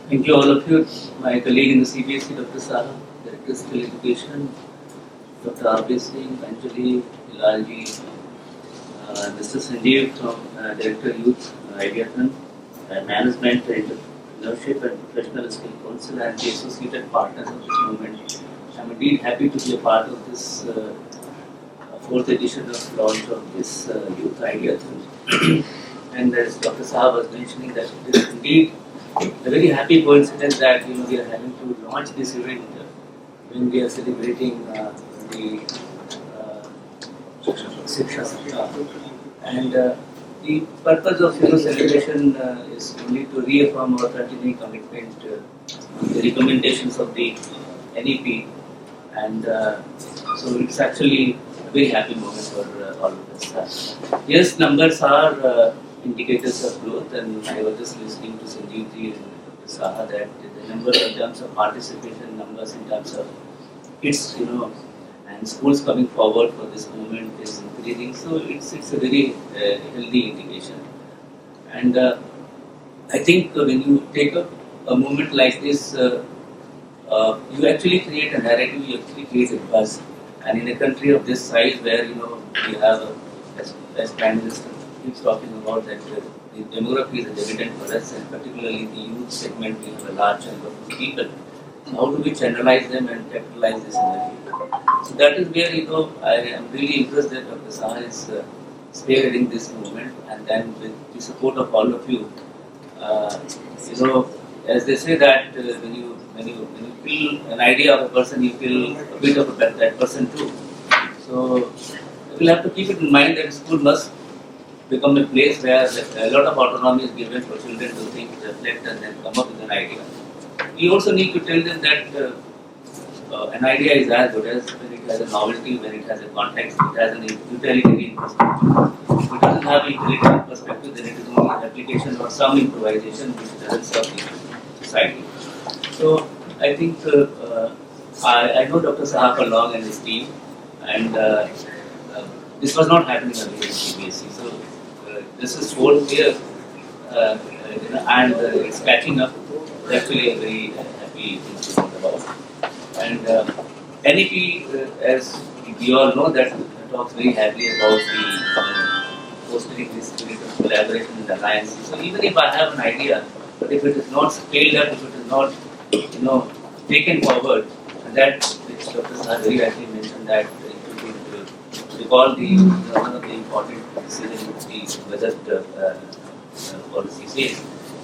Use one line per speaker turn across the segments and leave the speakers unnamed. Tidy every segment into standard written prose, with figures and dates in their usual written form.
Thank you all of you. My colleague in the CBSE, Dr. Saha, Director of Skill Education, Dr. R.P. Singh, Anjali, Hilalji, Mr. Sanjeev from Director Youth, Ideathon, Management, Entrepreneurship and Professional Skill Council and the associated partners of this movement. I'm indeed happy to be a part of this fourth edition of launch of this Youth Ideathon. And as Dr. Saha was mentioning that it is indeed a very happy coincidence that we are having to launch this event when we are celebrating the Shiksha Saptah. And the purpose of celebration is only to reaffirm our continuing commitment to the recommendations of the NEP, and so it's actually a very happy moment for all of us. Yes, numbers are indicators of growth, and I was just listening to Sanjeev ji and Dr. Saha that the numbers in terms of participation, numbers in terms of kids, and schools coming forward for this movement is increasing. So it's a very healthy indication. And I think when you take a movement like this, you actually create a narrative, you actually create a buzz. And in a country of this size, where we have, as Prime Minister keeps talking about that the demography is evident for us, and particularly the youth segment, we have a large number of people. So how do we channelize them and capitalize this energy? So that is where I am really impressed that Dr. Saha is spearheading this movement, and then with the support of all of you, as they say that when you feel an idea of a person, you feel a bit of that person too. So we'll have to keep it in mind that school must become a place where a lot of autonomy is given for children to think, reflect, and then come up with an idea. We also need to tell them that an idea is as good as when it has a novelty, when it has a context, it has an utilitarian perspective. If it doesn't have a utilitarian perspective, then it is only an application or some improvisation which doesn't serve the society. So I think I know Dr. Saha for long and his team, and this was not happening earlier in CBSE. So this is fourth year, and it's catching up. It's actually a very happy thing to talk about. And NEP, as we all know, that talks very happily about the fostering this spirit of collaboration and alliance. So even if I have an idea, but if it is not scaled up, if it is not taken forward, and that which Dr. Saha very rightly mentioned that if you could recall one of the important decisions the budget policy says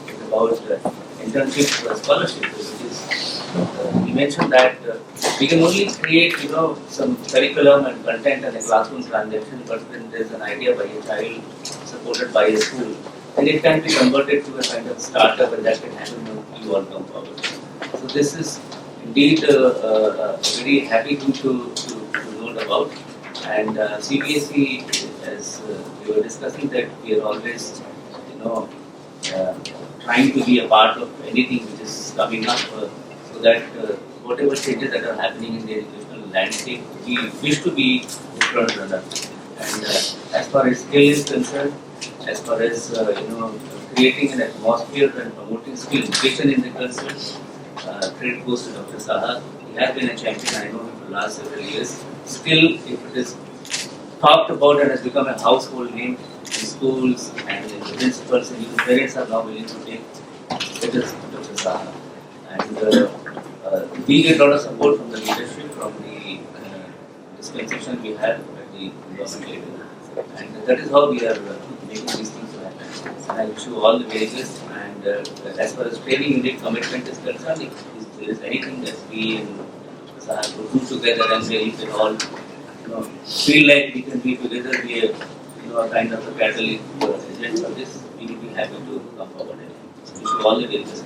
is about internship scholarship, which is he mentioned that we can only create some curriculum and content and a classroom transaction, but when there is an idea by a child supported by a school, then it can be converted to a kind of startup, and that can happen when you all come forward. So this is indeed a very happy thing to note about. And CBSE, as we were discussing, that we are always trying to be a part of anything which is coming up, so that whatever changes that are happening in the educational landscape, we wish to be the front runner. And as far as skill is concerned, as far as creating an atmosphere and promoting skill education in the culture, credit goes to Dr. Saha. He has been a champion, I know him for the last several years. Still, if it is talked about and has become a household name in schools and in the principals and even parents are now willing to take, it is Dr. Saha. And we get a lot of support from the leadership, from the dispensation we have at the government level. And that is how we are making these things happen. And I wish you all the very best. And as far as training unit commitment is concerned, if there is anything that we and Saha could do together and where you can all feel like we can be together, be a kind of a catalyst agent for this, we will be happy to come forward. Wish you all the very best.